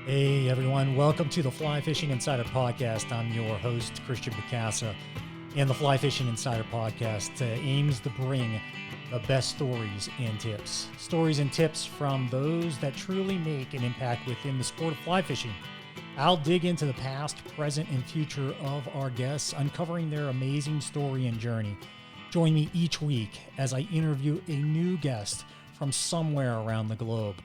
Hey everyone, welcome to the Fly Fishing Insider Podcast. I'm your host, Christian Bacasa, and the Fly Fishing Insider Podcast aims to bring the best stories and tips. Stories and tips from those that truly make an impact within the sport of fly fishing. I'll dig into the past, present, and future of our guests, uncovering their amazing story and journey. Join me each week as I interview a new guest from somewhere around the globe.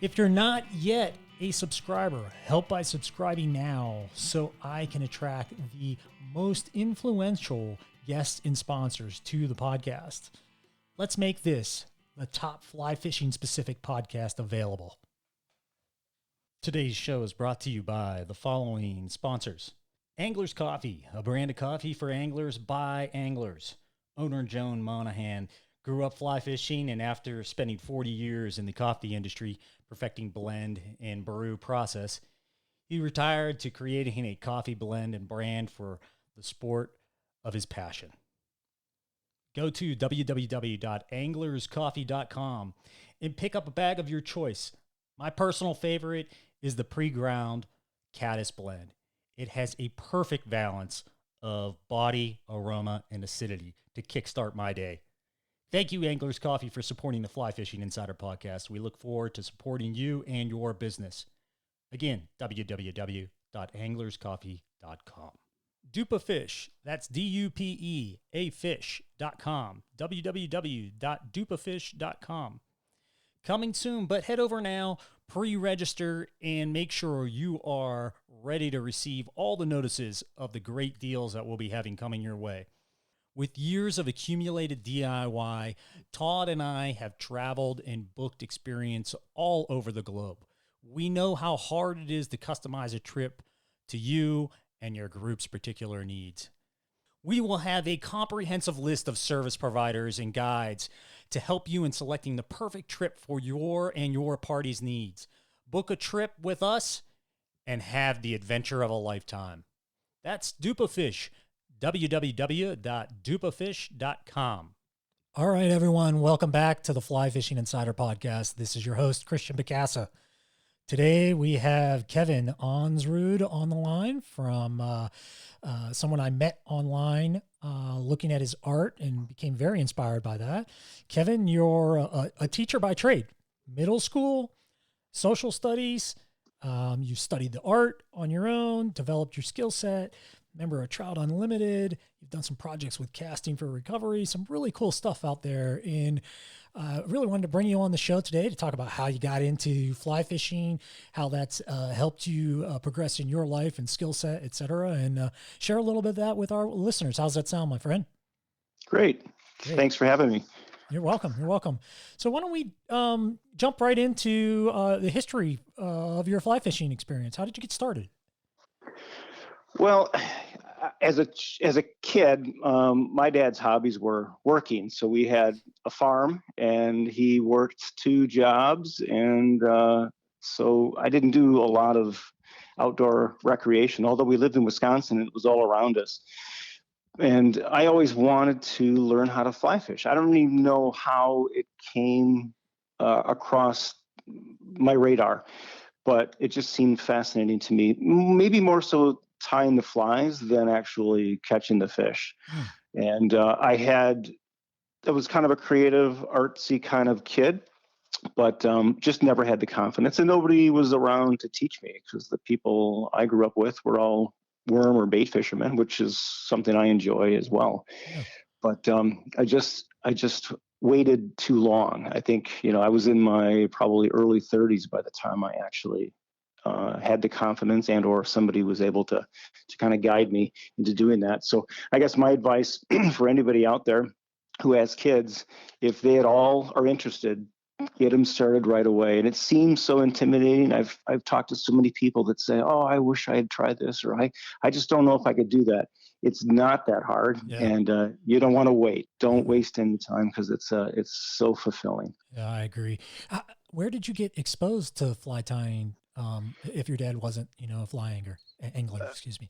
If you're not yet a subscriber, help by subscribing now so I can attract the most influential guests and sponsors to the podcast. Let's make this the top fly fishing specific podcast available. Today's show is brought to you by the following sponsors. Angler's Coffee, a brand of coffee for anglers by anglers. Owner Joan Monahan grew up fly fishing, and after spending 40 years in the coffee industry, perfecting blend and brew process, he retired to creating a coffee blend and brand for the sport of his passion. Go to www.anglerscoffee.com and pick up a bag of your choice. My personal favorite is the pre-ground caddis blend. It has a perfect balance of body, aroma, and acidity to kickstart my day. Thank you, Anglers Coffee, for supporting the Fly Fishing Insider Podcast. We look forward to supporting you and your business. Again, www.anglerscoffee.com. Dupa Fish, that's D-U-P-E-A fish.com, www.dupafish.com. Coming soon, but head over now, pre-register, and make sure you are ready to receive all the notices of the great deals that we'll be having coming your way. With years of accumulated DIY, Todd and I have traveled and booked experience all over the globe. We know how hard it is to customize a trip to you and your group's particular needs. We will have a comprehensive list of service providers and guides to help you in selecting the perfect trip for your and your party's needs. Book a trip with us and have the adventure of a lifetime. That's Dupa Fish. www.dupafish.com. All right, everyone. Welcome back to the Fly Fishing Insider Podcast. This is your host, Christian Bacasa. Today, we have Kevin Onsrud on the line from someone I met online looking at his art and became very inspired by that. Kevin, you're a teacher by trade, middle school, social studies. You studied the art on your own, developed your skill set, member of Trout Unlimited. You've done some projects with Casting for Recovery, some really cool stuff out there. And really wanted to bring you on the show today to talk about how you got into fly fishing, how that's helped you progress in your life and skill set, et cetera, and share a little bit of that with our listeners. How's that sound, my friend? Great. Thanks for having me. You're welcome. You're welcome. So why don't we jump right into the history of your fly fishing experience? How did you get started? Well, as a kid, my dad's hobbies were working. So we had a farm, and he worked 2 jobs, and so I didn't do a lot of outdoor recreation. Although we lived in Wisconsin, it was all around us. And I always wanted to learn how to fly fish. I don't even know how it came across my radar, but it just seemed fascinating to me. Maybe more so tying the flies than actually catching the fish. And I was kind of a creative, artsy kind of kid, but just never had the confidence. And nobody was around to teach me because the people I grew up with were all worm or bait fishermen, which is something I enjoy as well. Yeah. But I just waited too long. I think, I was in my probably early 30s by the time I actually had the confidence and or somebody was able to kind of guide me into doing that. So I guess my advice for anybody out there who has kids, if they at all are interested, get them started right away. And it seems so intimidating. I've talked to so many people that say, "Oh, I wish I had tried this," or I just don't know if I could do that. It's not that hard, and you don't want to wait. Don't waste any time because it's so fulfilling. Yeah, I agree. Where did you get exposed to fly tying? If your dad wasn't, a fly angler, excuse me.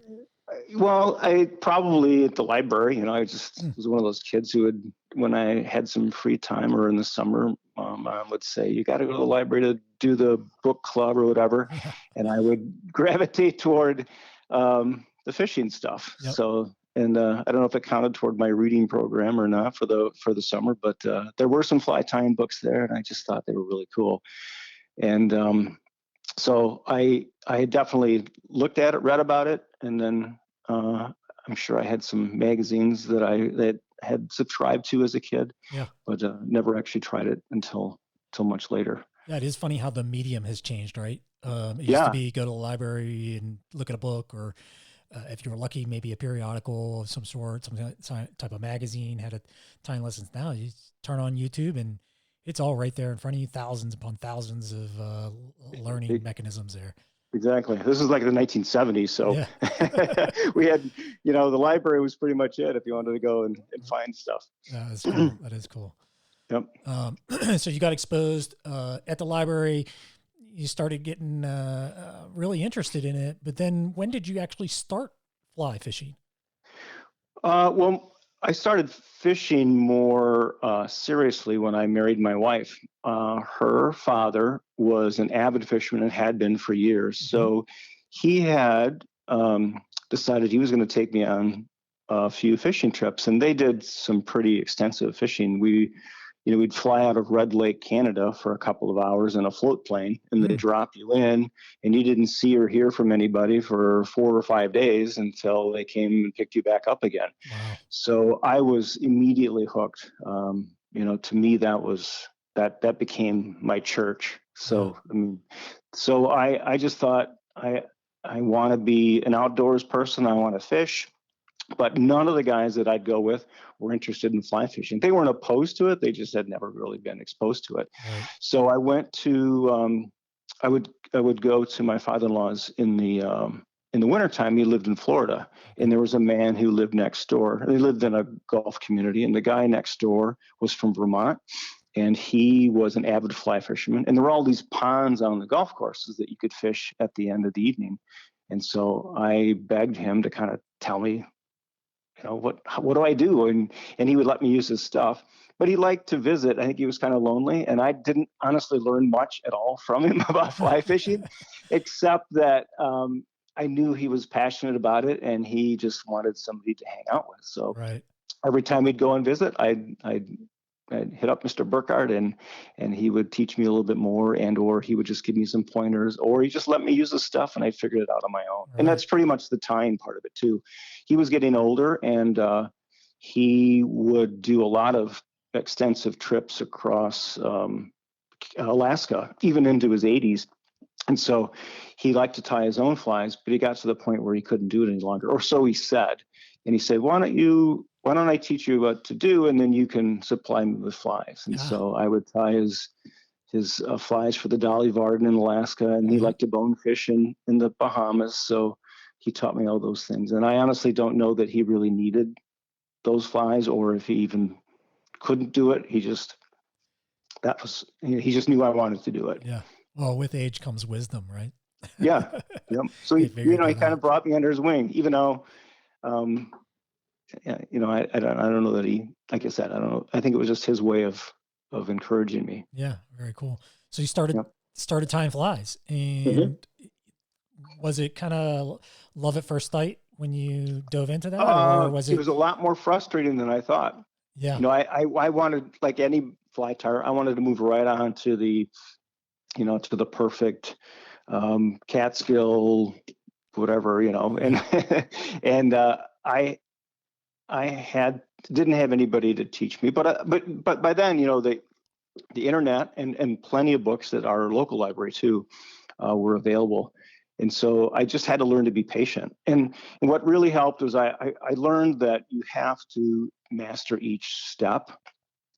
Well, I probably at the library, I just was one of those kids who would, when I had some free time or in the summer, mom would say, you got to go to the library to do the book club or whatever. Yeah. And I would gravitate toward the fishing stuff. Yep. So, and I don't know if it counted toward my reading program or not for the summer, but there were some fly tying books there, and I just thought they were really cool. And so I definitely looked at it, read about it, and then I'm sure I had some magazines that had subscribed to as a kid, Yeah. but never actually tried it until much later. Yeah, it is funny how the medium has changed, right? It used to Yeah, be go to the library and look at a book, or if you were lucky, maybe a periodical of some sort, some type of magazine had a time lessons. Now you turn on YouTube and it's all right there in front of you, thousands upon thousands of learning mechanisms there. exactly. This is like the 1970s, so Yeah. we had, the library was pretty much it if you wanted to go and find stuff. That is cool. That is cool. Yep. So you got exposed at the library. You started getting really interested in it, but then when did you actually start fly fishing? Well, I started fishing more seriously when I married my wife. Her father was an avid fisherman and had been for years. Mm-hmm. So he had decided he was going to take me on a few fishing trips, and they did some pretty extensive fishing. We'd fly out of Red Lake, Canada for a couple of hours in a float plane, and they'd drop you in, and you didn't see or hear from anybody for 4 or 5 days until they came and picked you back up again. Wow. So I was immediately hooked. To me, that became my church. So, I just thought I want to be an outdoors person. I want to fish. But none of the guys that I'd go with were interested in fly fishing. They weren't opposed to it. They just had never really been exposed to it. Right. So I went to, I would go to my father-in-law's in the wintertime. He lived in Florida, and there was a man who lived next door. They lived in a golf community, and the guy next door was from Vermont, and he was an avid fly fisherman. And there were all these ponds on the golf courses that you could fish at the end of the evening. And so I begged him to kind of tell me, what do I do? And he would let me use his stuff, but he liked to visit. I think he was kind of lonely, and I didn't honestly learn much at all from him about fly fishing, except that I knew he was passionate about it, and he just wanted somebody to hang out with. So every time he'd go and visit, I'd hit up Mr. Burkhardt, and he would teach me a little bit more, or he would just give me some pointers, or he just let me use his stuff, and I figured it out on my own. And that's pretty much the tying part of it too. He was getting older, and he would do a lot of extensive trips across Alaska, even into his 80s. And so he liked to tie his own flies, but he got to the point where he couldn't do it any longer, or so he said. And he said, why don't I teach you what to do, and then you can supply me with flies? And so I would tie his flies for the Dolly Varden in Alaska, and he liked to bone fish in the Bahamas. So he taught me all those things. And I honestly don't know that he really needed those flies, or if he even couldn't do it. He just knew I wanted to do it. Yeah. Well, with age comes wisdom, right? Yeah. Yep. So he kind of brought me under his wing, even though, I don't know that he, like I said, I don't know. I think it was just his way of encouraging me. Yeah. Very cool. So you started tying flies, and was it kind of love at first sight when you dove into that, or was it? It was a lot more frustrating than I thought. Yeah. I wanted, like any fly tyer, I wanted to move right on to the, to the perfect Catskill, whatever, and and I didn't have anybody to teach me, but by then, the internet and plenty of books at our local library too were available. And so I just had to learn to be patient. And what really helped was I learned that you have to master each step.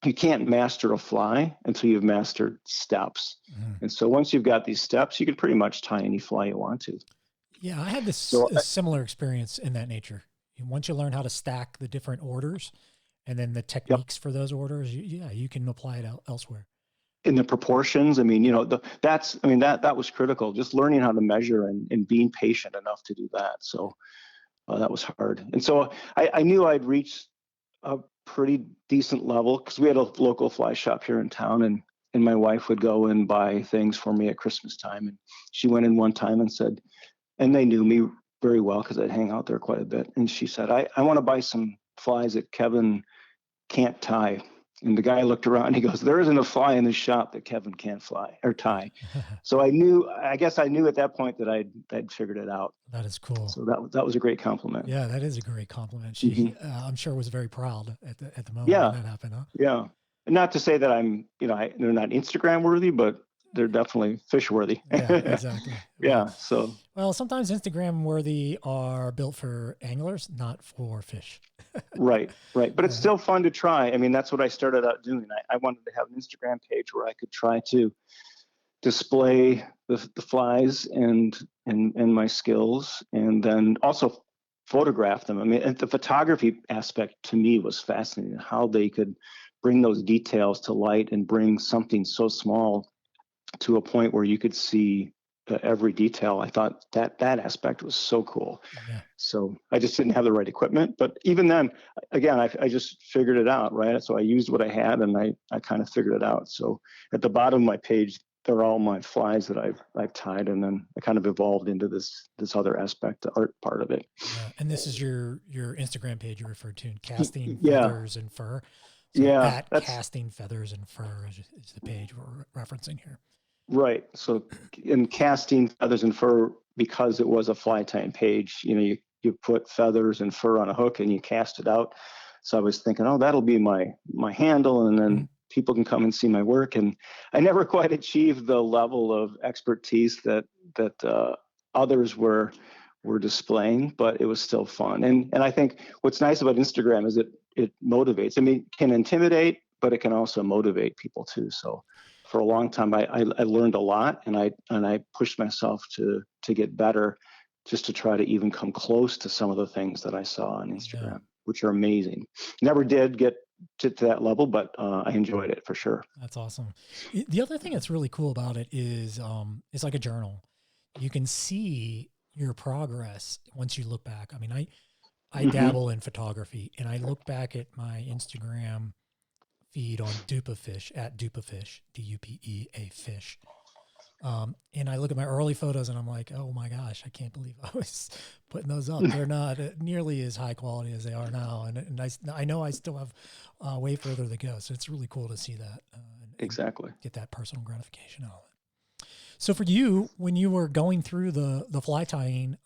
You can't master a fly until you've mastered steps. And so once you've got these steps, you can pretty much tie any fly you want to. Yeah, I had a similar experience in that nature. Once you learn how to stack the different orders and then the techniques for those orders, you can apply it elsewhere. In the proportions, that was critical. Just learning how to measure and being patient enough to do that. So that was hard. And so I knew I'd reached a pretty decent level because we had a local fly shop here in town, and my wife would go and buy things for me at Christmas time. And she went in one time and said, and they knew me very well because I'd hang out there quite a bit. And she said, I want to buy some flies that Kevin can't tie. And the guy looked around and he goes, there isn't a fly in the shop that Kevin can't fly or tie. So I guess I knew at that point that I'd figured it out. That is cool. So that was a great compliment. Yeah, that is a great compliment. She, I'm sure, was very proud at the moment Yeah. when that happened. Huh? Yeah. And not to say that I'm, they're not Instagram worthy, but they're definitely fish worthy. Yeah, exactly. Yeah. So, well, sometimes Instagram worthy are built for anglers, not for fish. right. But it's still fun to try. I mean, that's what I started out doing. I wanted to have an Instagram page where I could try to display the flies and my skills, and then also photograph them. I mean, and the photography aspect to me was fascinating, how they could bring those details to light and bring something so small to a point where you could see every detail. I thought that aspect was so cool. Yeah. So I just didn't have the right equipment, but even then, again, I just figured it out, right? So I used what I had, and I kind of figured it out. So at the bottom of my page, they're all my flies that I've tied, and then I kind of evolved into this other aspect, the art part of it. Yeah. And this is your Instagram page you referred to, Casting Feathers and Fur. So yeah, that's Casting Feathers and Fur is the page we're referencing here. Right. So in Casting Feathers and Fur, because it was a fly tying page, you put feathers and fur on a hook and you cast it out. So I was thinking, oh, that'll be my handle, and then people can come and see my work. And I never quite achieved the level of expertise that others were displaying, but it was still fun. And I think what's nice about Instagram is it motivates. I mean, it can intimidate, but it can also motivate people too. So for a long time, I learned a lot, and I pushed myself to get better, just to try to even come close to some of the things that I saw on Instagram, which are amazing. Never did get to that level, but I enjoyed it for sure. That's awesome. The other thing that's really cool about it is it's like a journal. You can see your progress once you look back. I mean, I dabble in photography, and I look back at my Instagram feed on Dupafish, at Dupafish, Dupea fish. And I look at my early photos and I'm like, oh my gosh, I can't believe I was putting those up. They're not nearly as high quality as they are now. And I know I still have way further to go. So it's really cool to see that. Exactly. Get that personal gratification out of it. So for you, when you were going through the fly tying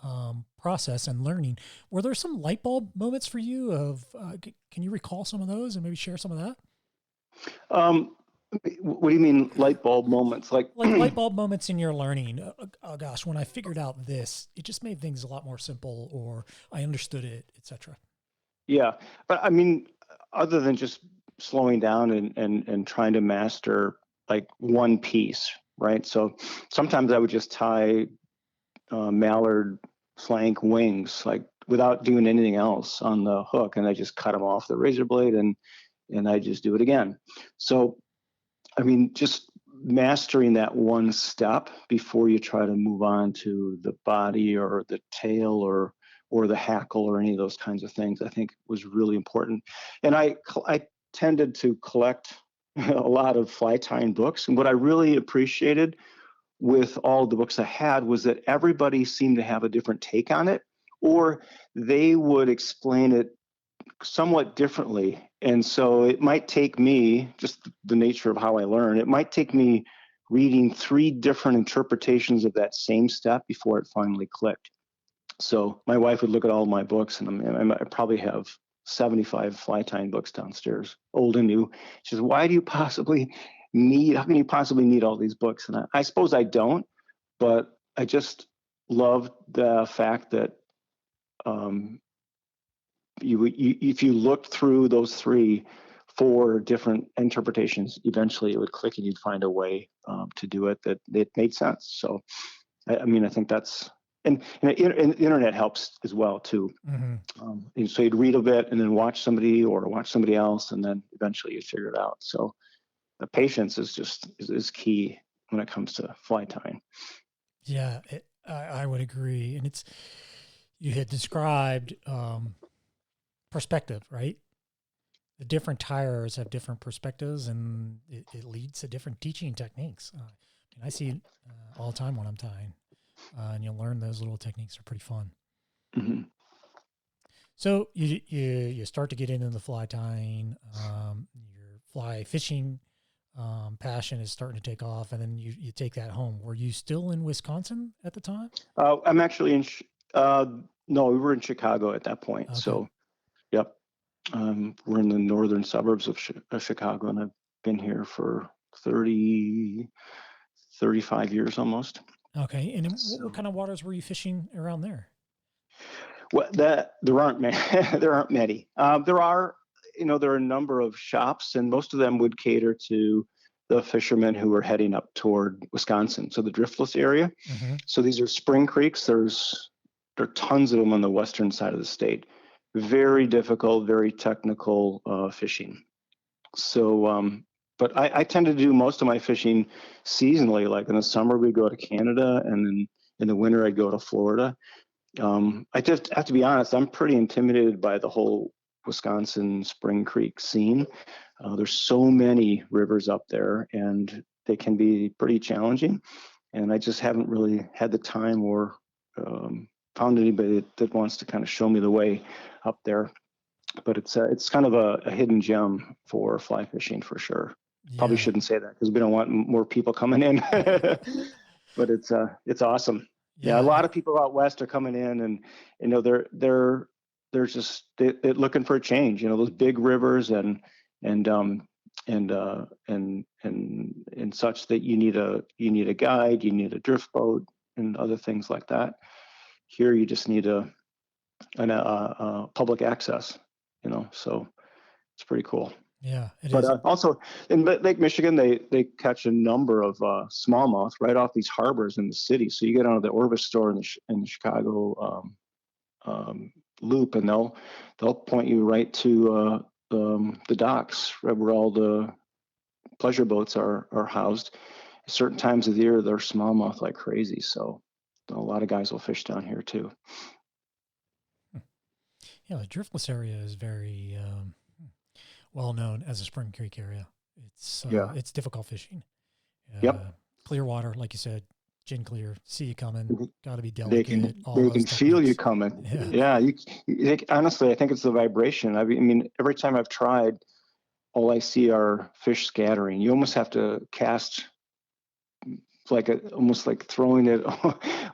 process and learning, were there some light bulb moments for you of, can you recall some of those and maybe share some of that? What do you mean light bulb moments? Like light bulb moments in your learning. Oh gosh, when I figured out this, it just made things a lot more simple, or I understood it, etc. Yeah. But I mean, other than just slowing down and trying to master like one piece, right? So sometimes I would just tie mallard flank wings, like without doing anything else on the hook, and I just cut them off the razor blade and I just do it again. So, I mean, just mastering that one step before you try to move on to the body or the tail or the hackle or any of those kinds of things, I think was really important. And I tended to collect a lot of fly tying books. And what I really appreciated with all the books I had was that everybody seemed to have a different take on it, or they would explain it somewhat differently. And so it might take me, just the nature of how I learn, it might take me reading 3 different interpretations of that same step before it finally clicked. So my wife would look at all my books, and I probably have 75 fly tying books downstairs, old and new. She says, how can you possibly need all these books? And I suppose I don't, but I just love the fact that if you looked through those 4 different interpretations, eventually it would click and you'd find a way to do it that it made sense. So, I mean, I think that's, and the internet helps as well too. And so you'd read a bit and then watch somebody else, and then eventually you figure it out. So the patience is key when it comes to fly tying. Yeah, I would agree. And you had described perspective, right? the different tyers have different perspectives, and it leads to different teaching techniques. And I see it all the time when I'm tying, and you'll learn those little techniques are pretty fun. Mm-hmm. So you start to get into the fly tying, your fly fishing passion is starting to take off, and then you take that home. Were you still in Wisconsin at the time? I'm actually no, we were in Chicago at that point. Okay. So, yep. We're in the northern suburbs of Chicago, and I've been here for 35 years almost. Okay. And what kind of waters were you fishing around there? Well, there aren't many. There aren't many. There are, there are a number of shops, and most of them would cater to the fishermen who are heading up toward Wisconsin, so the driftless area. Mm-hmm. So these are spring creeks. There are tons of them on the western side of the state. Very difficult, very technical fishing. So, but I tend to do most of my fishing seasonally. Like in the summer, we go to Canada, and then in the winter, I go to Florida. I just have to be honest, I'm pretty intimidated by the whole Wisconsin Spring Creek scene. There's so many rivers up there, and they can be pretty challenging. And I just haven't really had the time or found anybody that wants to kind of show me the way up there. But it's kind of a hidden gem for fly fishing for sure. Yeah. Probably shouldn't say that because we don't want more people coming in. But it's awesome. Yeah, a lot of people out west are coming in, and they're just they're looking for a change. Those big rivers and such that you need a guide, you need a drift boat, and other things like that. Here, you just need a public access. So it's pretty cool. Yeah, it But is. Also in Lake Michigan, they catch a number of smallmouth right off these harbors in the city. So you get onto the Orvis store in the Chicago loop, and they'll point you right to the docks where all the pleasure boats are housed. At certain times of the year, they're smallmouth like crazy. So a lot of guys will fish down here too. Yeah, the driftless area is very well known as a Spring Creek area. It's difficult fishing. Yep. Clear water, like you said, gin clear, see you coming. Got to be They delicate. can feel you coming. Yeah. Honestly, I think it's the vibration. I mean, every time I've tried, all I see are fish scattering. You almost have to cast almost like throwing it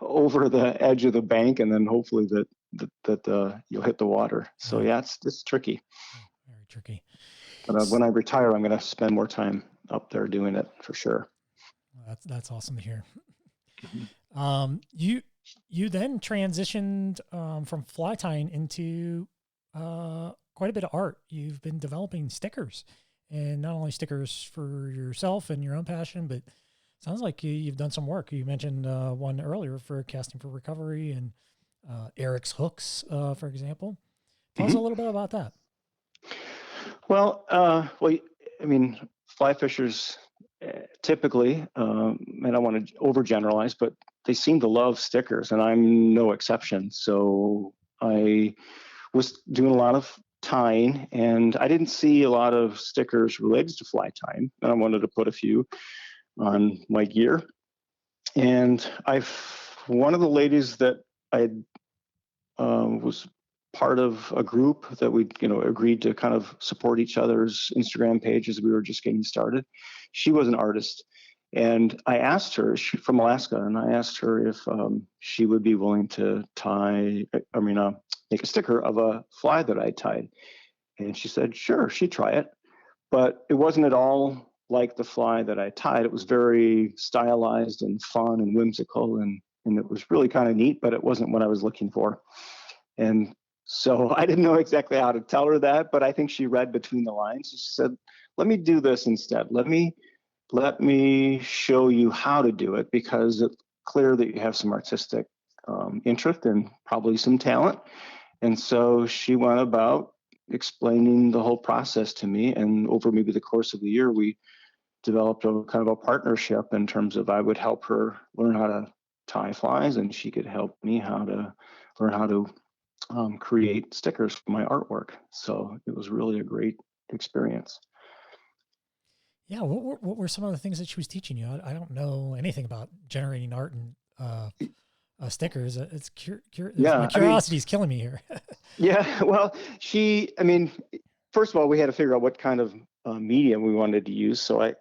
over the edge of the bank, and then hopefully that you'll hit the water. So yeah, it's tricky. Yeah, very tricky. But when I retire, I'm going to spend more time up there doing it for sure. Well, that's awesome to hear. You then transitioned from fly tying into quite a bit of art. You've been developing stickers, and not only stickers for yourself and your own passion, but sounds like you've done some work. You mentioned one earlier for Casting for Recovery and Eric's hooks, for example. Tell us a little bit about that. Well, I mean, fly fishers typically, and I don't want to overgeneralize, but they seem to love stickers, and I'm no exception. So I was doing a lot of tying, and I didn't see a lot of stickers related to fly tying, and I wanted to put a few on my gear. And one of the ladies that I was part of a group that we agreed to kind of support each other's Instagram pages. We were just getting started. She was an artist, and I asked her, she's from Alaska, and I asked her if she would be willing to make a sticker of a fly that I tied. And she said, sure, she'd try it. But it wasn't at all like the fly that I tied. It was very stylized and fun and whimsical, and it was really kind of neat, but it wasn't what I was looking for. And so I didn't know exactly how to tell her that, but I think she read between the lines. She said, let me do this instead. Let me show you how to do it, because it's clear that you have some artistic interest and probably some talent. And so she went about explaining the whole process to me. And over maybe the course of the year, we developed a kind of a partnership in terms of I would help her learn how to tie flies, and she could help me learn how to create stickers for my artwork. So it was really a great experience. Yeah. What were some of the things that she was teaching you? I don't know anything about generating art and stickers. My curiosity is killing me here. Yeah. Well, first of all, we had to figure out what kind of medium we wanted to use. So I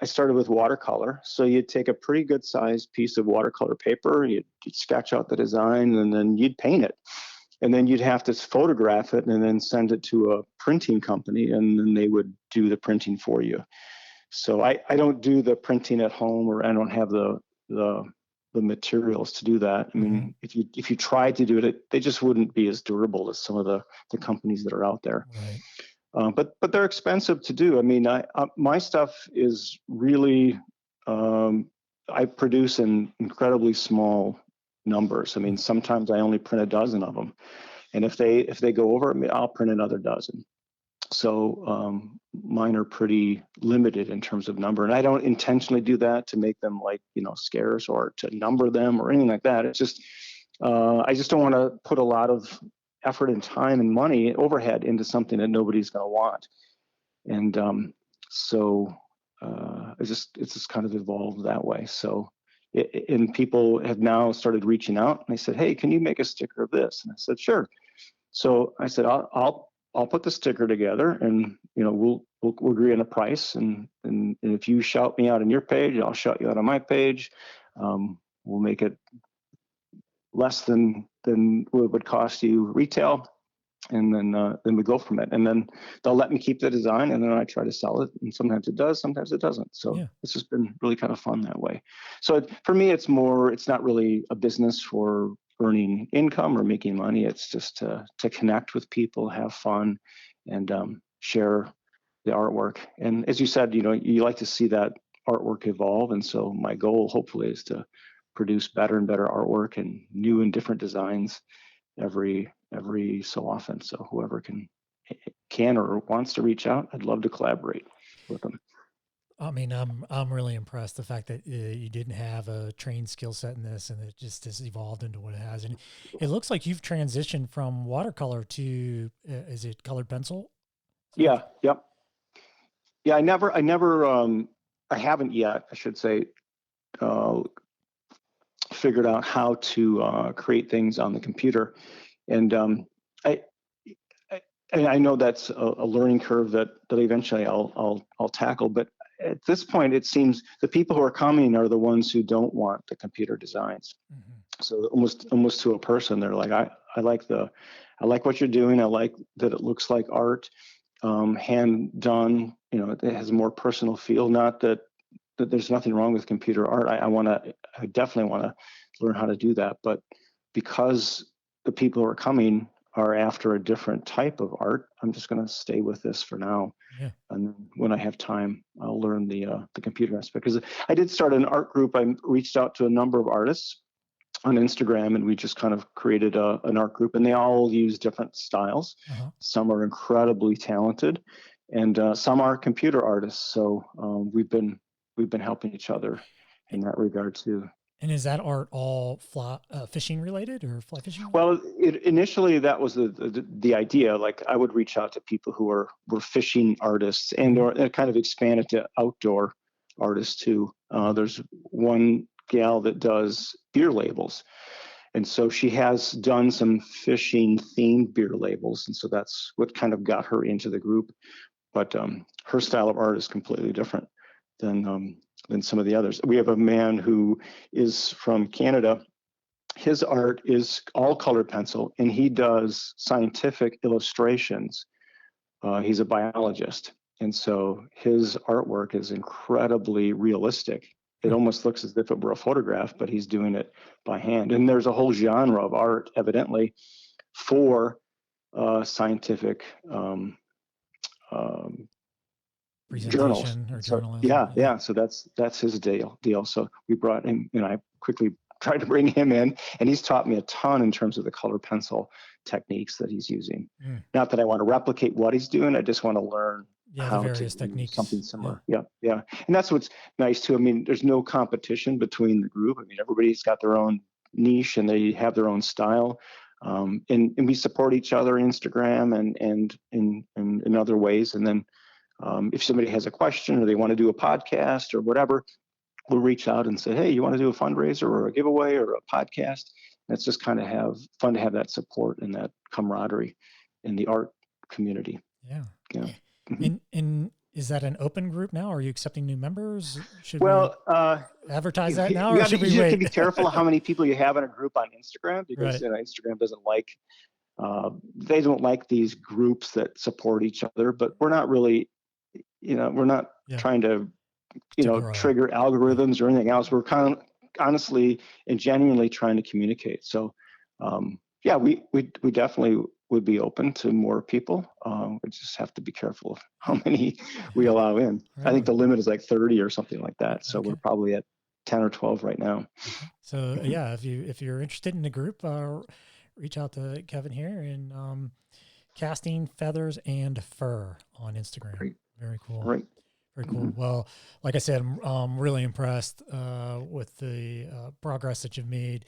started with watercolor. So you'd take a pretty good sized piece of watercolor paper, you'd sketch out the design, and then you'd paint it. And then you'd have to photograph it and then send it to a printing company, and then they would do the printing for you. So I don't do the printing at home, or I don't have the materials to do that. I mean, if you tried to do it, they just wouldn't be as durable as some of the companies that are out there. Right. But they're expensive to do. I mean, my stuff is really I produce in incredibly small numbers. I mean, sometimes I only print a dozen of them, and if they go over, I'll print another dozen. So mine are pretty limited in terms of number, and I don't intentionally do that to make them scarce or to number them or anything like that. It's just I just don't want to put a lot of effort and time and money overhead into something that nobody's going to want. And so it's just kind of evolved that way. So and people have now started reaching out, and they said, "Hey, can you make a sticker of this?" And I said, "Sure." So I said, I'll put the sticker together, and we'll agree on a price, and if you shout me out on your page, I'll shout you out on my page. We'll make it less than what it would cost you retail, and then we go from it. And then they'll let me keep the design, and then I try to sell it. And sometimes it does, sometimes it doesn't. So It's just been really kind of fun that way. So for me, it's not really a business for earning income or making money. It's just to connect with people, have fun, and share the artwork. And as you said, you like to see that artwork evolve. And so my goal, hopefully, is to produce better and better artwork and new and different designs every so often. So whoever can or wants to reach out, I'd love to collaborate with them. I mean, I'm really impressed the fact that you didn't have a trained skill set in this, and it just has evolved into what it has. And it looks like you've transitioned from watercolor to is it colored pencil? Yeah. Yep. Yeah. I haven't yet, I should say, figured out how to create things on the computer. And I know that's a learning curve that eventually I'll tackle. But at this point, it seems the people who are coming are the ones who don't want the computer designs. Mm-hmm. So almost to a person, they're like, I like what you're doing. I like that it looks like art, hand done. It has a more personal feel. Not that there's nothing wrong with computer art. I definitely want to learn how to do that. But because the people who are coming are after a different type of art, I'm just going to stay with this for now. Yeah. And then when I have time, I'll learn the computer aspect. Because I did start an art group. I reached out to a number of artists on Instagram, and we just kind of created an art group, and they all use different styles. Uh-huh. Some are incredibly talented, and some are computer artists. So we've been helping each other in that regard too. And is that art all fishing related or fly fishing? Well, initially that was the idea. Like I would reach out to people who were fishing artists, and or it kind of expanded to outdoor artists too. There's one gal that does beer labels, and so she has done some fishing themed beer labels, and so that's what kind of got her into the group. But her style of art is completely different than some of the others. We have a man who is from Canada. His art is all colored pencil, and he does scientific illustrations. He's a biologist, and so his artwork is incredibly realistic. It almost looks as if it were a photograph, but he's doing it by hand. And there's a whole genre of art, evidently, for scientific journals. Yeah. So that's his deal. So we brought him, I quickly tried to bring him in, and he's taught me a ton in terms of the color pencil techniques that he's using. Not that I want to replicate what he's doing. I just want to learn how to do something similar. Yeah. And that's what's nice too. I mean, there's no competition between the group. I mean, everybody's got their own niche and they have their own style. And we support each other on Instagram and in other ways. And then if somebody has a question or they want to do a podcast or whatever, we'll reach out and say, hey, you want to do a fundraiser or a giveaway or a podcast? And it's just kind of fun to have that support and that camaraderie in the art community. Yeah. Yeah. And is that an open group now? Are you accepting new members? Should we advertise that now, or should we you wait? have to be careful how many people you have in a group on Instagram, because Right. Instagram doesn't like, they don't like these groups that support each other. But we're not really, we're not trying to, trigger algorithms or anything else. We're kind of honestly and genuinely trying to communicate. So, we definitely would be open to more people. We just have to be careful of how many we allow in. Right. I think the limit is like 30 or something like that. So we're probably at 10 or 12 right now. Okay. So if you're interested in a group, reach out to Kevin here in Casting Feathers and Fur on Instagram. Great. Very cool. Right. Very cool. Mm-hmm. Well, like I said, I'm really impressed with the progress that you've made.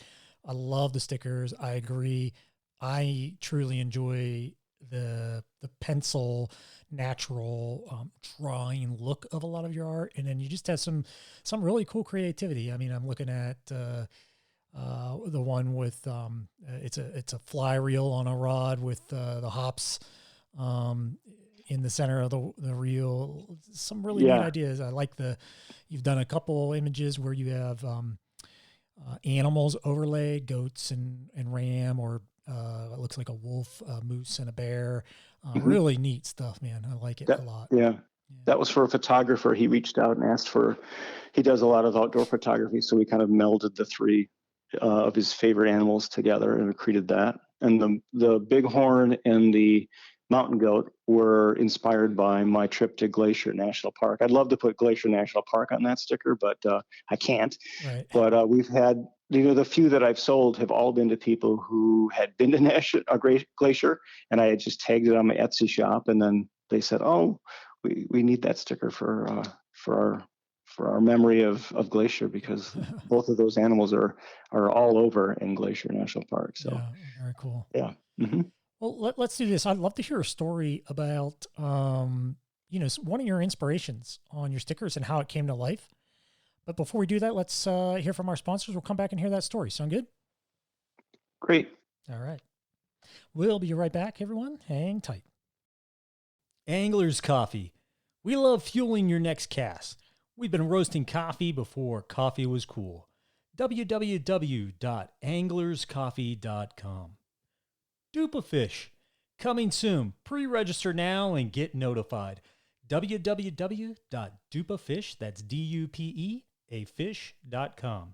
I love the stickers. I agree. I truly enjoy the pencil, natural drawing look of a lot of your art, and then you just have some really cool creativity. I mean, I'm looking at the one with it's a fly reel on a rod with the hops. In the center of the reel, some really neat ideas. I like you've done a couple images where you have animals overlaid, goats and ram, or it looks like a wolf, a moose, and a bear. Really neat stuff, man. I like it a lot. Yeah. That was for a photographer. He reached out and asked he does a lot of outdoor photography. So we kind of melded the three of his favorite animals together and created that. And the bighorn and the mountain goat were inspired by my trip to Glacier National Park. I'd love to put Glacier National Park on that sticker, but I can't. Right. But we've had, the few that I've sold have all been to people who had been to Glacier, and I had just tagged it on my Etsy shop, and then they said, "Oh, we need that sticker for our memory of Glacier, because both of those animals are all over in Glacier National Park." So very cool. Yeah. Mm-hmm. Well, let's do this. I'd love to hear a story about, one of your inspirations on your stickers and how it came to life. But before we do that, let's hear from our sponsors. We'll come back and hear that story. Sound good? Great. All right. We'll be right back, everyone. Hang tight. Angler's Coffee. We love fueling your next cast. We've been roasting coffee before coffee was cool. www.anglerscoffee.com. Dupafish. Coming soon. Pre-register now and get notified. www.dupafish, that's DUPEAfish.com.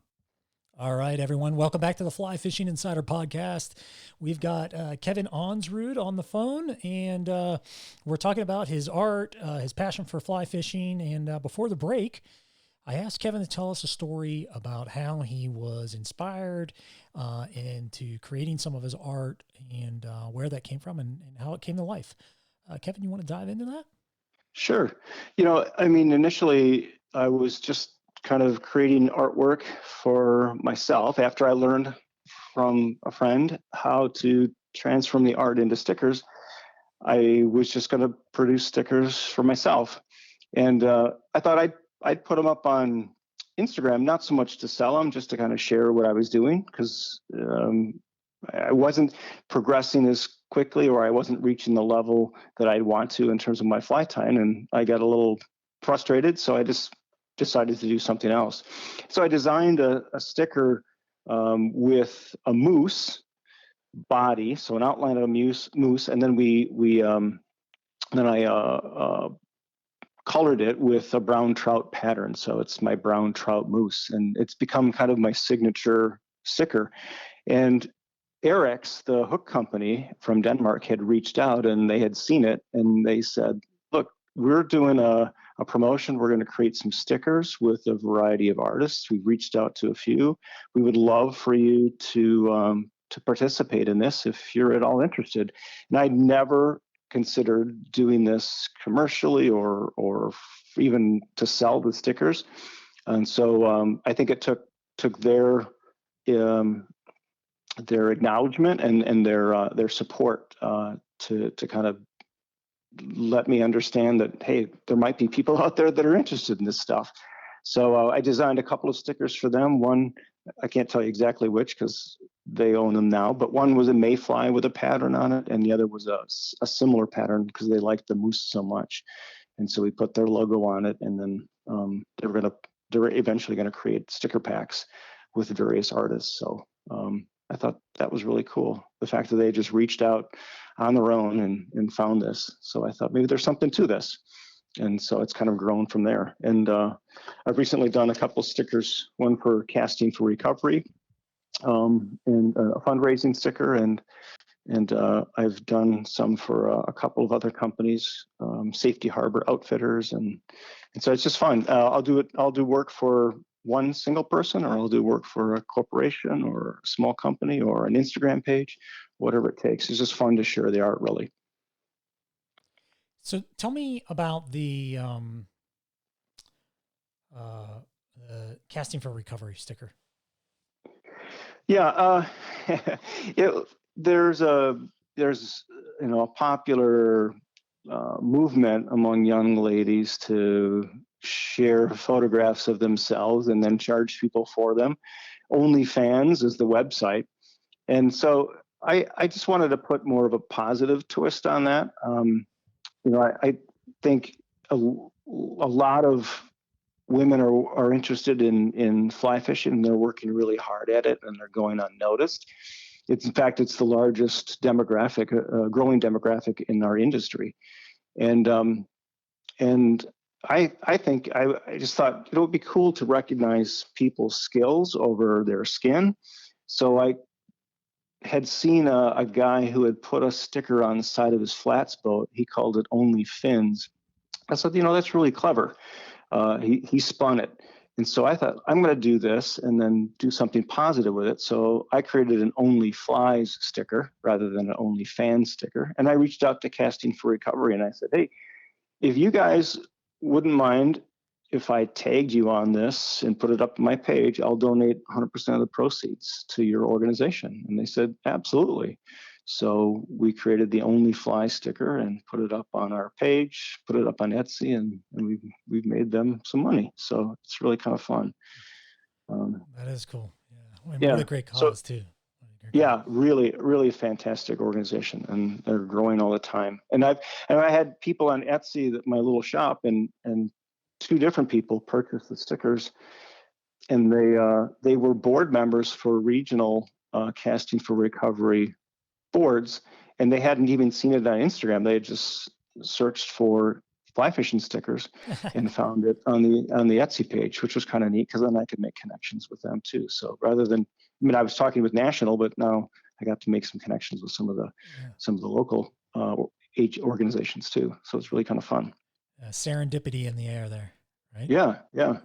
All right, everyone. Welcome back to the Fly Fishing Insider Podcast. We've got Kevin Onsrud on the phone, and we're talking about his art, his passion for fly fishing. And before the break, I asked Kevin to tell us a story about how he was inspired into creating some of his art, and where that came from, and how it came to life. Kevin, you want to dive into that? Sure. Initially I was just kind of creating artwork for myself after I learned from a friend how to transform the art into stickers. I was just going to produce stickers for myself. And I thought I'd put them up on Instagram, not so much to sell them, just to kind of share what I was doing, because I wasn't progressing as quickly, or I wasn't reaching the level that I'd want to in terms of my fly tying, and I got a little frustrated, so I just decided to do something else. So I designed a sticker with a moose body, so an outline of a moose, and then I colored it with a brown trout pattern. So it's my brown trout moose, and it's become kind of my signature sticker. And Eriks, the hook company from Denmark, had reached out, and they had seen it, and they said, "Look, we're doing a promotion. We're going to create some stickers with a variety of artists. We've reached out to a few. We would love for you to participate in this if you're at all interested." And I'd never considered doing this commercially or even to sell the stickers. And so I think it took their their acknowledgement and their support to kind of let me understand that, hey, there might be people out there that are interested in this stuff. So I designed a couple of stickers for them. One, I can't tell you exactly which because they own them now, but one was a mayfly with a pattern on it, and the other was a similar pattern because they liked the moose so much. And so we put their logo on it, and then they're eventually going to create sticker packs with various artists. So I thought that was really cool. The fact that they just reached out on their own and found this. So I thought maybe there's something to this. And so it's kind of grown from there. And I've recently done a couple stickers, one for Casting for Recovery, and a fundraising sticker, and I've done some for a couple of other companies, Safety Harbor Outfitters, and so it's just fun. I'll do work for one single person, or I'll do work for a corporation or a small company or an Instagram page, whatever it takes. It's just fun to share the art, really. So tell me about the Casting for Recovery sticker. Yeah, there's a popular movement among young ladies to share photographs of themselves and then charge people for them. OnlyFans is the website, and so I just wanted to put more of a positive twist on that. I think a lot of women are interested in fly fishing. They're working really hard at it, and they're going unnoticed. In fact, it's the largest growing demographic in our industry. And I think I just thought it would be cool to recognize people's skills over their skin. So I had seen a guy who had put a sticker on the side of his flats boat. He called it Only Fins. I said, that's really clever. He spun it. And so I thought, I'm going to do this and then do something positive with it. So I created an Only Flies sticker rather than an Only Fans sticker. And I reached out to Casting for Recovery and I said, hey, if you guys wouldn't mind if I tagged you on this and put it up on my page, I'll donate 100% of the proceeds to your organization. And they said, absolutely. So we created the Only Fly sticker and put it up on our page, put it up on Etsy, and we've made them some money. So it's really kind of fun. That is cool. Yeah. Yeah. What a great cause too. Yeah, really, really fantastic organization, and they're growing all the time. And I had people on Etsy, that my little shop, and two different people purchased the stickers, and they were board members for regional Casting for Recovery boards, and they hadn't even seen it on Instagram. They had just searched for fly fishing stickers and found it on the Etsy page, which was kind of neat because then I could make connections with them too. So rather than, I was talking with national, but now I got to make some connections with some of the local organizations too. So it's really kind of fun. Serendipity in the air there, right? Yeah.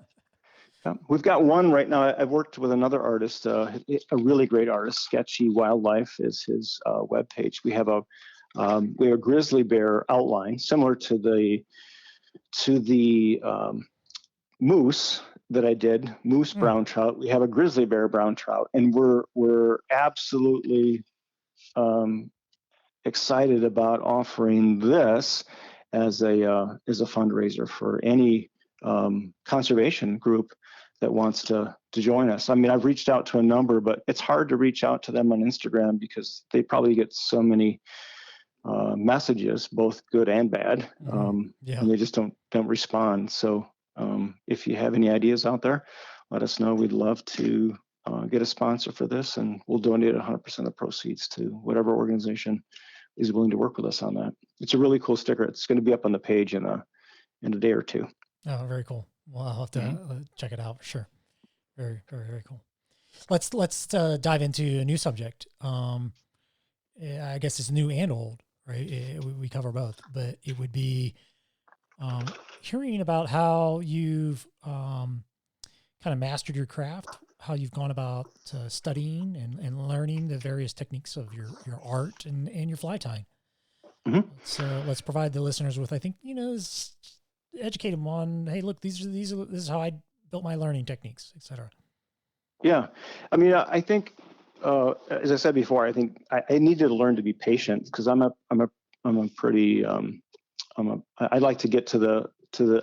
We've got one right now. I've worked with another artist, a really great artist. Sketchy Wildlife is his webpage. We have a grizzly bear outline similar to the moose that I did, moose brown trout. We have a grizzly bear brown trout, and we're absolutely excited about offering this as a fundraiser for any conservation group that wants to join us. I've reached out to a number, but it's hard to reach out to them on Instagram because they probably get so many messages, both good and bad, and they just don't respond. So if you have any ideas out there, let us know. We'd love to get a sponsor for this, and we'll donate 100% of the proceeds to whatever organization is willing to work with us on that. It's a really cool sticker. It's going to be up on the page in a day or two. Oh, very cool. Well, I'll have to check it out for sure. Very, very, very cool. Let's dive into a new subject. I guess it's new and old, right? We cover both, but it would be hearing about how you've kind of mastered your craft, how you've gone about studying and learning the various techniques of your art and your fly tying. Mm-hmm. Let's provide the listeners with, I think, educate them on, hey, look, this is how I built my learning techniques, etc. Yeah. I think as I said before, I think I needed to learn to be patient because I like to get to the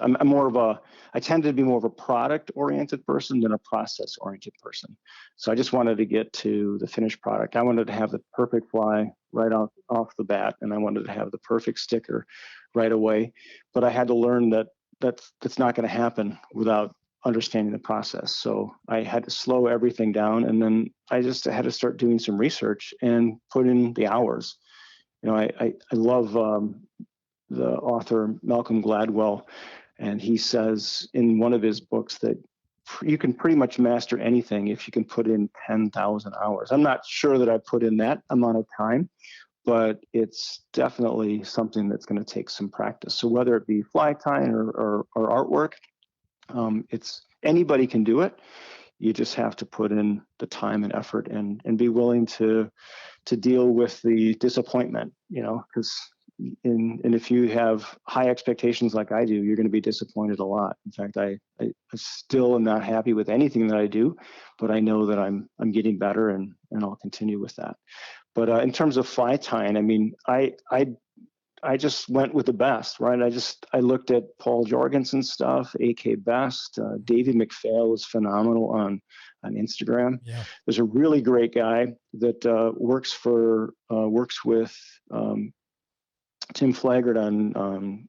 I'm more of a, I tend to be more of a product oriented person than a process oriented person. So I just wanted to get to the finished product. I wanted to have the perfect fly right off the bat, and I wanted to have the perfect sticker right away. But I had to learn that that's not going to happen without understanding the process. So I had to slow everything down, and then I just had to start doing some research and put in the hours. I love the author Malcolm Gladwell, and he says in one of his books that you can pretty much master anything if you can put in 10,000 hours. I'm not sure that I put in that amount of time, but it's definitely something that's going to take some practice. So whether it be fly tying or artwork, it's anybody can do it. You just have to put in the time and effort and be willing to deal with the disappointment, because and if you have high expectations like I do, you're going to be disappointed a lot. In fact, I still am not happy with anything that I do, but I know that I'm getting better, and I'll continue with that. But in terms of fly tying, I mean, I just went with the best, right? I looked at Paul Jorgensen's stuff, A.K. Best, David McPhail was phenomenal on Instagram. Yeah. There's a really great guy that works with Tim Flaggart on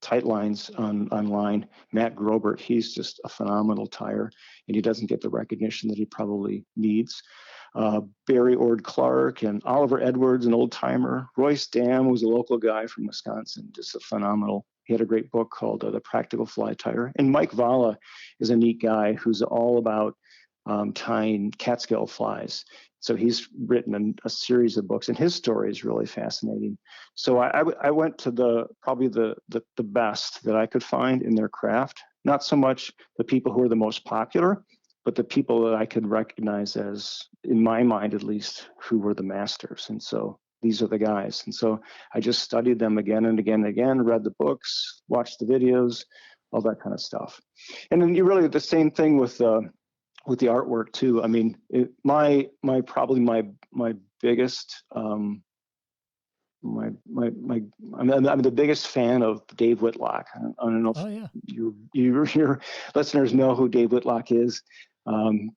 tight lines online. Matt Grobert, he's just a phenomenal tyer, and he doesn't get the recognition that he probably needs. Barry Ord Clark and Oliver Edwards, an old timer. Royce Dam was a local guy from Wisconsin, just a phenomenal. He had a great book called The Practical Fly Tyer. And Mike Valla is a neat guy who's all about tying Catskill flies. So he's written a series of books, and his story is really fascinating. So I went to probably the best that I could find in their craft. Not so much the people who are the most popular, but the people that I could recognize as, in my mind at least, who were the masters. And so these are the guys. And so I just studied them again and again and again, read the books, watched the videos, all that kind of stuff. And then you really the same thing with the artwork too. I mean, my biggest I'm the biggest fan of Dave Whitlock. I don't know if your listeners know who Dave Whitlock is,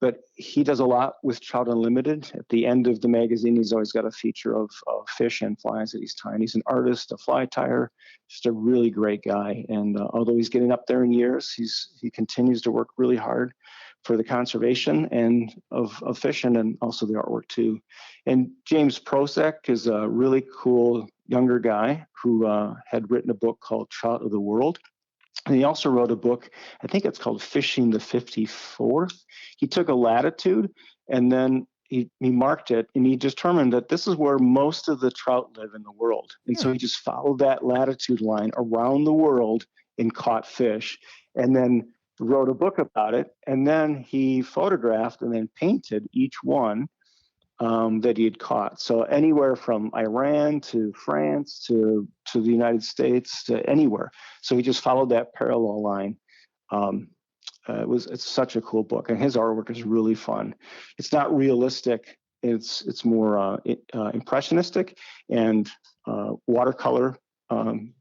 but he does a lot with Trout Unlimited. At the end of the magazine, he's always got a feature of fish and flies that he's tying. He's an artist, a fly tyer, just a really great guy. And although he's getting up there in years, he continues to work really hard for the conservation and of fishing, and also the artwork too. And James Prosek is a really cool younger guy who had written a book called Trout of the World. And he also wrote a book, I think it's called Fishing the 54th. He took a latitude and then he marked it, and he determined that this is where most of the trout live in the world. And so he just followed that latitude line around the world and caught fish, and then wrote a book about it. And then he photographed and then painted each one that he had caught. So anywhere from Iran to France to the United States to anywhere. So he just followed that parallel line. It's such a cool book, and his artwork is really fun. It's not realistic. It's more impressionistic and watercolor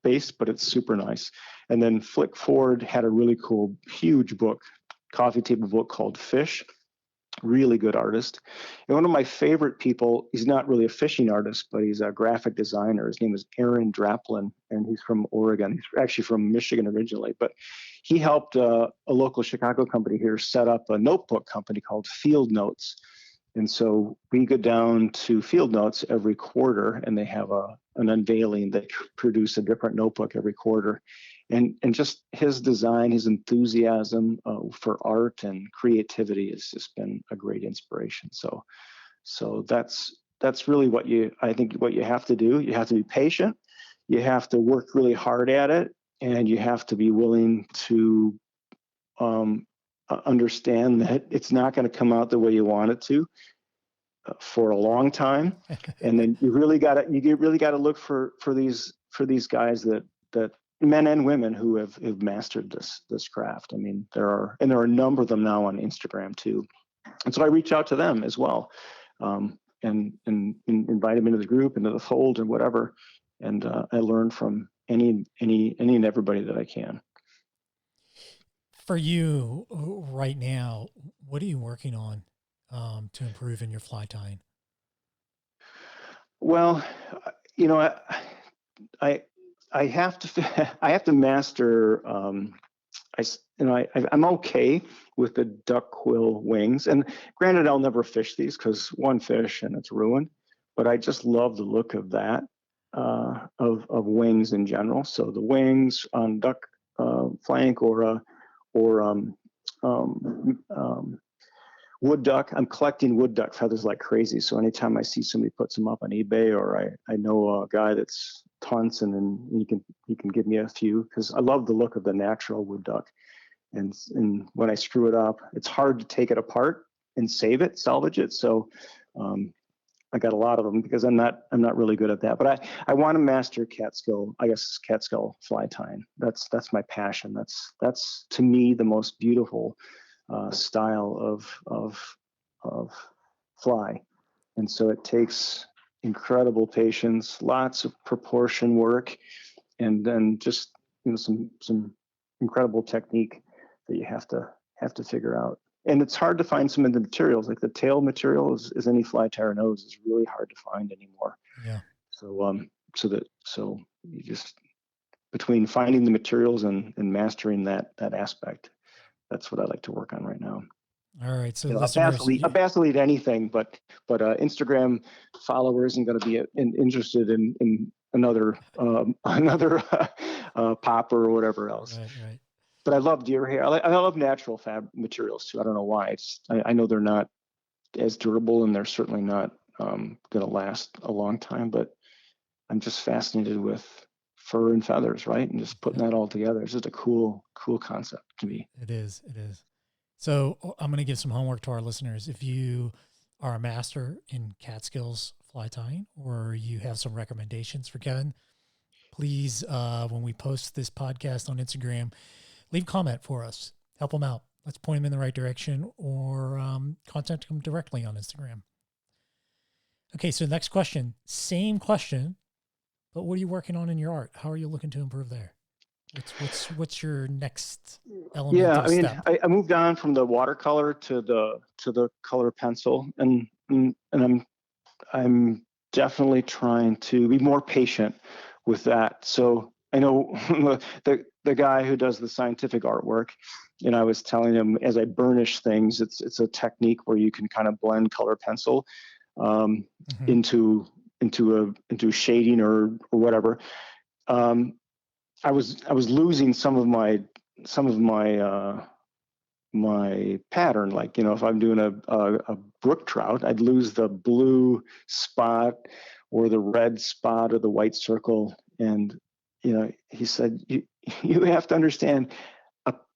based, but it's super nice. And then Flick Ford had a really cool, huge book, coffee table book called Fish. Really good artist. And one of my favorite people, he's not really a fishing artist, but he's a graphic designer. His name is Aaron Draplin, and he's from Oregon. He's actually from Michigan originally, but he helped a local Chicago company here set up a notebook company called Field Notes. And so we go down to Field Notes every quarter, and they have an unveiling. They produce a different notebook every quarter. And just his design, his enthusiasm for art and creativity has just been a great inspiration. So that's really what you have to do. You have to be patient. You have to work really hard at it, and you have to be willing to understand that it's not going to come out the way you want it to for a long time. And then you really got to look for these guys that men and women who have mastered this craft. I mean, there are a number of them now on Instagram too. And so I reach out to them as well, and invite them into the group, into the fold, and whatever. And I learn from any and everybody that I can. For you right now, what are you working on to improve in your fly tying? Well, I have to I have to master. I'm okay with the duck quill wings, and granted, I'll never fish these because one fish and it's ruined. But I just love the look of that, of wings in general. So the wings on duck flank or wood duck. I'm collecting wood duck feathers like crazy. So anytime I see somebody put some up on eBay, or I know a guy that's hunts, and then he can give me a few, because I love the look of the natural wood duck. And when I screw it up, it's hard to take it apart and salvage it. So I got a lot of them because I'm not really good at that. But I want to master catskill fly tying. That's my passion. That's to me the most beautiful style of fly. And so it takes incredible patience, lots of proportion work, and then just some incredible technique that you have to figure out. And it's hard to find some of the materials, like the tail material, as any fly tyer knows, is really hard to find anymore. Yeah. So you just, between finding the materials and mastering that aspect, that's what I like to work on right now. All right. So a vacillate anything, but Instagram follower isn't going to be interested in another popper or whatever else. Right. But I love deer hair. I love natural materials too. I don't know why. I know they're not as durable, and they're certainly not going to last a long time. But I'm just fascinated with fur and feathers, right? And just putting that all together. It's just a cool concept to me. It is. So I'm going to give some homework to our listeners. If you are a master in Catskills fly tying, or you have some recommendations for Kevin, please, when we post this podcast on Instagram, leave a comment for us. Help him out. Let's point him in the right direction, or contact him directly on Instagram. Okay, so next question. Same question, but what are you working on in your art? How are you looking to improve there? What's your next element? Yeah, I mean, I moved on from the watercolor to the color pencil, and I'm definitely trying to be more patient with that. So I know the guy who does the scientific artwork, and I was telling him, as I burnish things, it's a technique where you can kind of blend color pencil into shading or whatever. I was losing some of my pattern. Like, if I'm doing a brook trout, I'd lose the blue spot or the red spot or the white circle. And he said, you have to understand,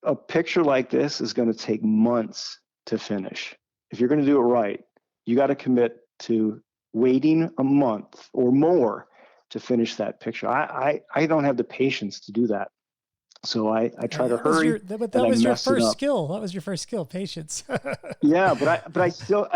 a picture like this is going to take months to finish. If you're going to do it right, you got to commit to waiting a month or more to finish that picture. I don't have the patience to do that. So I try to hurry. But that was your first skill. That was your first skill, patience. Yeah, but I still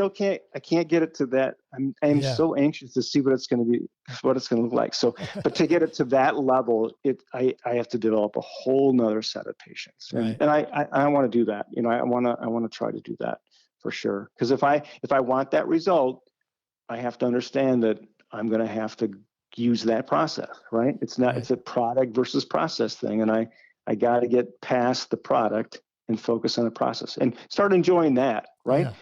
can't get it to that. I'm so anxious to see what it's going to look like. So, but to get it to that level, I have to develop a whole nother set of patience. Right. And I want to do that. I want to try to do that for sure. Because if I want that result, I have to understand that I'm going to have to use that process, right? It's a product versus process thing. And I got to get past the product and focus on the process and start enjoying that, right? Yeah.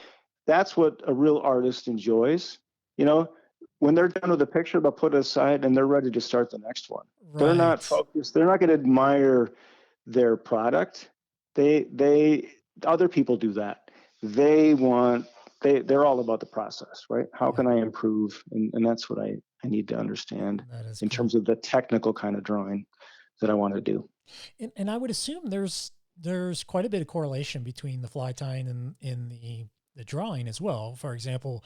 That's what a real artist enjoys. When they're done with the picture, they'll put it aside and they're ready to start the next one. Right. They're not focused. They're not going to admire their product. Other people do that. They're all about the process, right? How can I improve? And that's what I need to understand in terms of the technical kind of drawing that I want to do. And I would assume there's quite a bit of correlation between the fly tying and in the drawing as well. For example,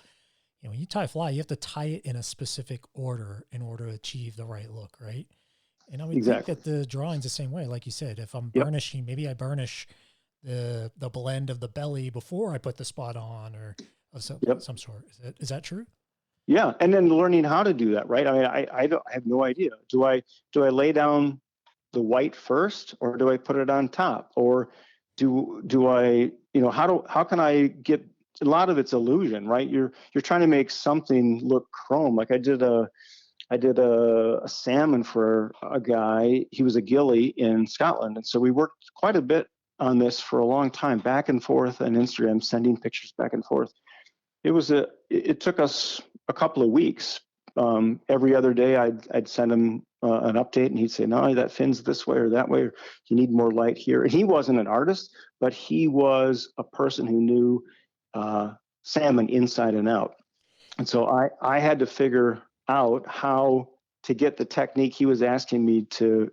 when you tie fly, you have to tie it in a specific order in order to achieve the right look, right? And I would think that the drawing's the same way. Like you said, if I'm burnishing, maybe I burnish the blend of the belly before I put the spot on, or of some sort. Is that true? Yeah, and then learning how to do that, right? I mean, I have no idea. Do I lay down the white first, or do I put it on top, or do I, how can I get? A lot of it's illusion, right? You're trying to make something look chrome. Like I did a salmon for a guy. He was a gillie in Scotland, and so we worked quite a bit on this for a long time, back and forth on Instagram, sending pictures back and forth. It took us a couple of weeks. Every other day, I'd send him an update, and he'd say, "No, that fin's this way or that way, or you need more light here." And he wasn't an artist, but he was a person who knew salmon inside and out. And so I had to figure out how to get the technique he was asking me to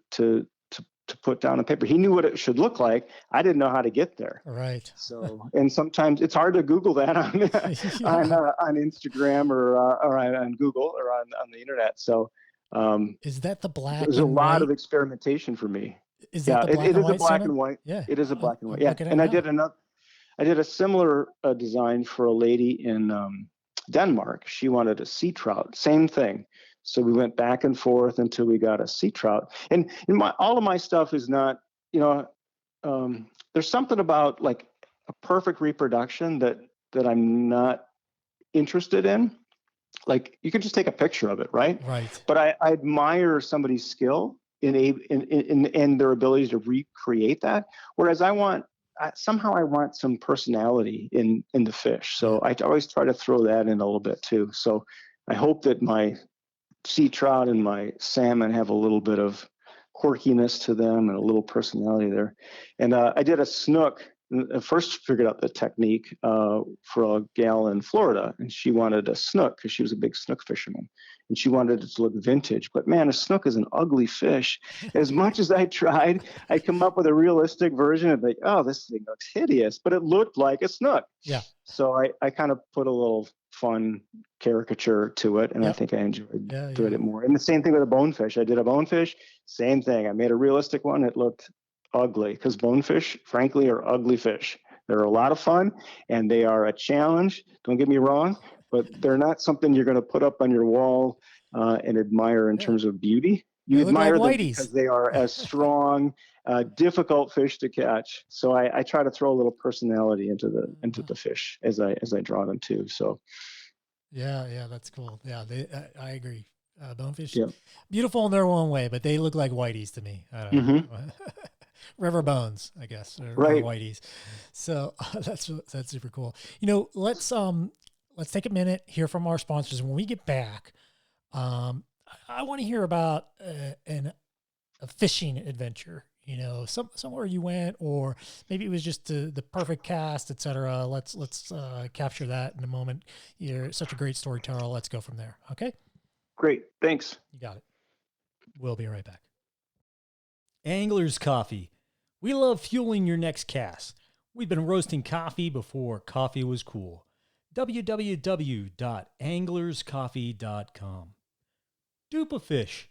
put down on paper. He knew what it should look like. I didn't know how to get there. Right. So, and sometimes it's hard to Google that on on Instagram or on Google or on the internet. So, is that the black? There's a lot of experimentation for me. Is that the black and white? It is a black and white. Yeah, it is a black and white. Yeah, and I did a similar design for a lady in Denmark. She wanted a sea trout. Same thing. So we went back and forth until we got a sea trout. And all of my stuff is not, there's something about like a perfect reproduction that I'm not interested in. Like you could just take a picture of it, right? Right. But I admire somebody's skill in their ability to recreate that. Whereas I want some personality in the fish. So I always try to throw that in a little bit too. So I hope that my sea trout and my salmon have a little bit of quirkiness to them and a little personality there. And I did a snook. I first figured out the technique for a gal in Florida, and she wanted a snook because she was a big snook fisherman, and she wanted it to look vintage. But man, a snook is an ugly fish. As much as I tried, I come up with a realistic version of like, oh, this thing looks hideous, but it looked like a snook. Yeah. So I kind of put a little fun caricature to it, and I think I enjoyed it more. And the same thing with a bonefish. I did a bonefish, same thing. I made a realistic one. It looked ugly because bonefish, frankly, are ugly fish. They're a lot of fun, and they are a challenge. Don't get me wrong, but they're not something you're going to put up on your wall and admire in terms of beauty. You admire them because they are a strong, difficult fish to catch. So I try to throw a little personality into the fish as I draw them too. So yeah, that's cool. Yeah, I agree. Bonefish, beautiful in their own way, but they look like whiteys to me. I don't know. River bones, I guess, or whiteys. So that's super cool. Let's take a minute, hear from our sponsors. When we get back, I want to hear about a fishing adventure. Somewhere you went, or maybe it was just the perfect cast, etc. Let's capture that in a moment. You're such a great storyteller. Let's go from there. Okay. Great. Thanks. You got it. We'll be right back. Angler's Coffee. We love fueling your next cast. We've been roasting coffee before coffee was cool. www.anglerscoffee.com. Dupafish.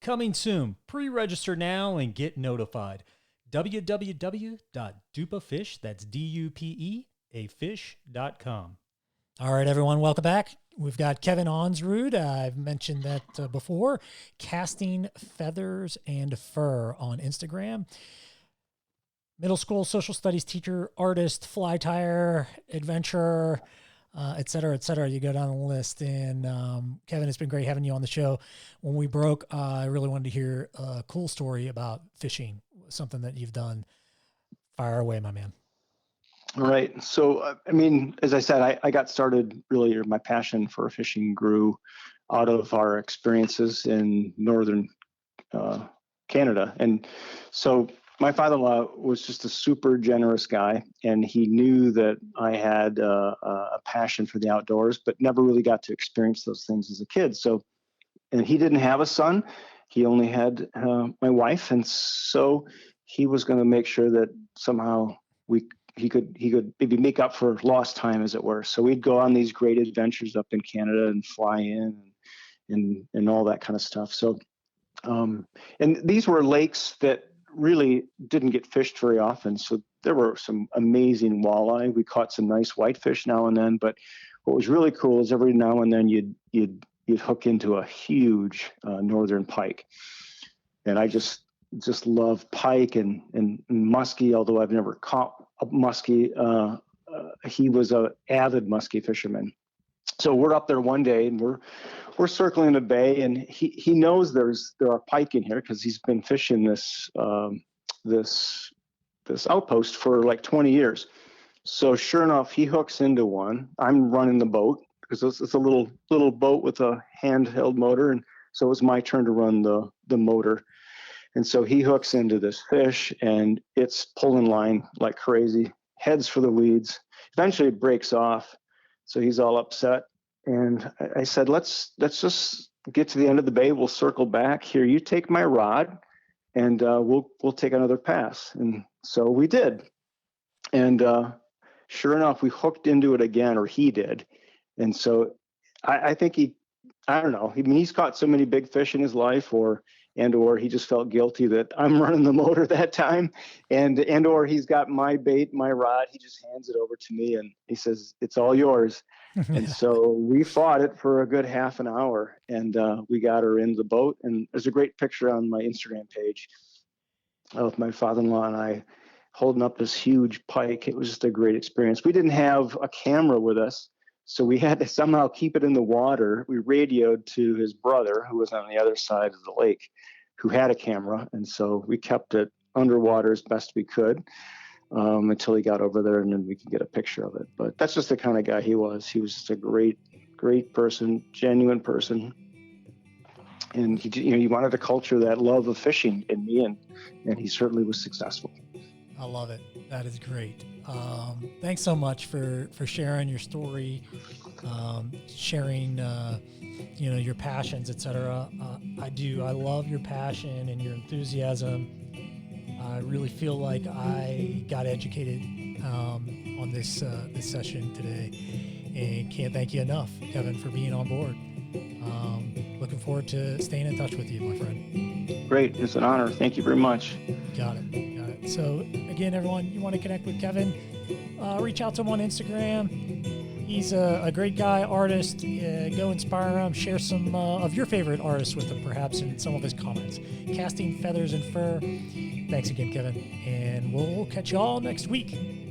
Coming soon. Pre-register now and get notified. www.dupafish, that's DUPE, fish.com. All right, everyone, welcome back. We've got Kevin Onsrud. I've mentioned that before. Casting Feathers and Fur on Instagram. Middle school social studies teacher, artist, fly tire, adventurer, et cetera, et cetera. You go down the list. And Kevin, it's been great having you on the show. When we broke, I really wanted to hear a cool story about fishing, something that you've done. Fire away, my man. All right. So, as I said, I got started really, my passion for fishing grew out of our experiences in northern Canada. And so my father-in-law was just a super generous guy, and he knew that I had a passion for the outdoors, but never really got to experience those things as a kid. So, and he didn't have a son. He only had my wife. And so he was going to make sure that somehow he could maybe make up for lost time, as it were. So we'd go on these great adventures up in Canada and fly in and all that kind of stuff. So, and these were lakes that really didn't get fished very often. So there were some amazing walleye. We caught some nice whitefish now and then, but what was really cool is every now and then you'd hook into a huge northern pike. And I just love pike and muskie, although I've never caught a muskie. He was an avid muskie fisherman. So we're up there one day and we're circling the bay, and he knows there are pike in here because he's been fishing this outpost for like 20 years. So sure enough, he hooks into one. I'm running the boat because it's a little boat with a handheld motor, and so it was my turn to run the motor. And so he hooks into this fish, and it's pulling line like crazy, heads for the weeds. Eventually it breaks off, so he's all upset. And I said, let's just get to the end of the bay. We'll circle back. Here, you take my rod, and we'll take another pass. And so we did. And sure enough, we hooked into it again, or he did. And so I think I don't know. I mean, he's caught so many big fish in his life, or he just felt guilty that I'm running the motor that time, or he's got my bait, my rod. He just hands it over to me and he says, "It's all yours." And so we fought it for a good half an hour, and we got her in the boat. And there's a great picture on my Instagram page of my father-in-law and I holding up this huge pike. It was just a great experience. We didn't have a camera with us, so we had to somehow keep it in the water. We radioed to his brother, who was on the other side of the lake, who had a camera. And so we kept it underwater as best we could until he got over there, and then we could get a picture of it. But that's just the kind of guy he was. He was just a great, great person, genuine person. And he wanted to culture that love of fishing in me, and he certainly was successful. I love it. That is great. Thanks so much for sharing your story, sharing, your passions, etc. I love your passion and your enthusiasm. I really feel like I got educated on this session today, and can't thank you enough, Kevin, for being on board. Looking forward to staying in touch with you, my friend. Great. It's an honor. Thank you very much. Got it. So again, everyone, you want to connect with Kevin, reach out to him on Instagram. He's a great guy, artist. Go inspire him. Share some of your favorite artists with him, perhaps, in some of his comments. Casting Feathers and Fur. Thanks again, Kevin. And we'll catch you all next week.